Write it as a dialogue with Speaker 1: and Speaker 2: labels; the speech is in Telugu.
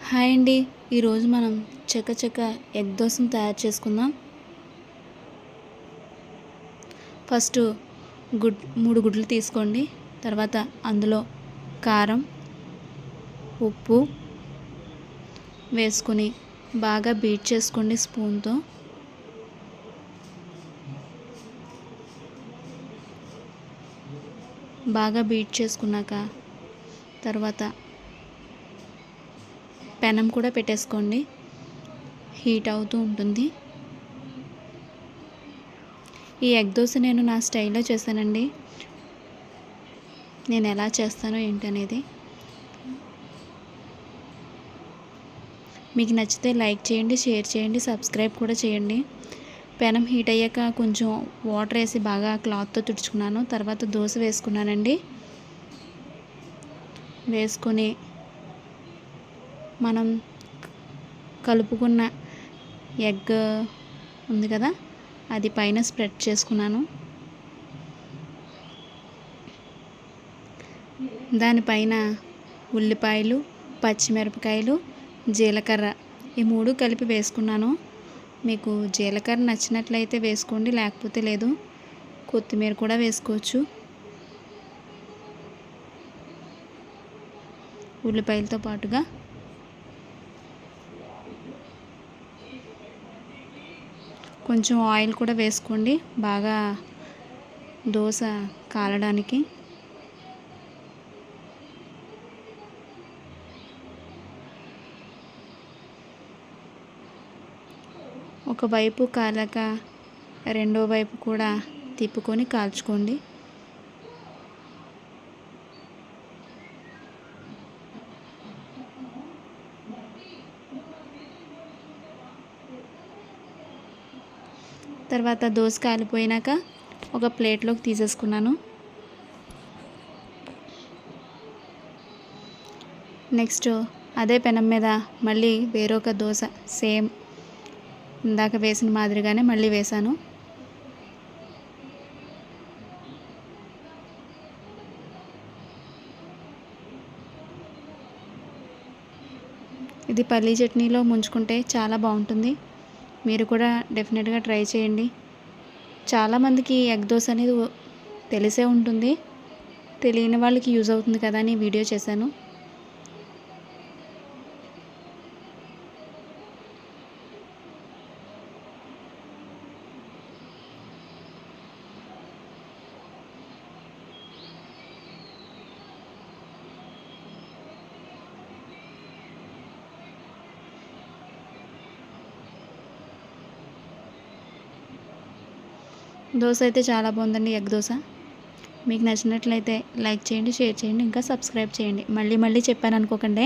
Speaker 1: హాయ్ అండి. ఈరోజు మనం చకచక ఎగ్ దోసను తయారు చేసుకుందాం. ఫస్ట్ 3 గుడ్లు తీసుకోండి. తర్వాత అందులో కారం, ఉప్పు వేసుకొని బాగా బీట్ చేసుకోండి స్పూన్తో. బాగా బీట్ చేసుకున్నాక తర్వాత పెనం కూడా పెట్టేసుకోండి, హీట్ అవుతూ ఉంటుంది. ఈ ఎగ్ దోశ నేను నా స్టైల్లో చేశానండి. నేను ఎలా చేస్తానో ఏంటనేది మీకు నచ్చితే లైక్ చేయండి, షేర్ చేయండి, సబ్స్క్రైబ్ కూడా చేయండి. పెనం హీట్ అయ్యాక కొంచెం వాటర్ వేసి బాగా క్లాత్తో తుడుచుకున్నాను. తర్వాత దోశ వేసుకున్నానండి. వేసుకొని మనం కలుపుకున్న ఎగ్ ఉంది కదా, అది పైన స్ప్రెడ్ చేసుకున్నాను. దానిపైన ఉల్లిపాయలు, పచ్చిమిరపకాయలు, జీలకర్ర ఈ 3 కలిపి వేసుకున్నాను. మీకు జీలకర్ర నచ్చినట్లయితే వేసుకోండి, లేకపోతే లేదు. కొత్తిమీర కూడా వేసుకోవచ్చు. ఉల్లిపాయలతో పాటుగా కొంచెం ఆయిల్ కూడా వేసుకోండి, బాగా దోశ కాలడానికి. ఒకవైపు కాలాక రెండో వైపు కూడా తిప్పుకొని కాల్చుకోండి. తర్వాత దోశ కాలిపోయినాక ఒక ప్లేట్లోకి తీసేసుకున్నాను. నెక్స్ట్ అదే పెనం మీద మళ్ళీ వేరొక దోశ సేమ్ ఇందాక వేసిన మాదిరిగానే మళ్ళీ వేసాను. ఇది పల్లీ చట్నీలో ముంచుకుంటే చాలా బాగుంటుంది. మీరు కూడా డెఫినెట్గా ట్రై చేయండి. చాలామందికి ఎగ్ దోశ అనేది తెలిసే ఉంటుంది, తెలియని వాళ్ళకి యూజ్ అవుతుంది కదా అని వీడియో చేశాను. దోశ అయితే చాలా బాగుందండి, ఎగ్ దోశ. మీకు నచ్చినట్లయితే లైక్ చేయండి, షేర్ చేయండి, ఇంకా సబ్స్క్రైబ్ చేయండి. మళ్ళీ చెప్పాను అనుకోకండి.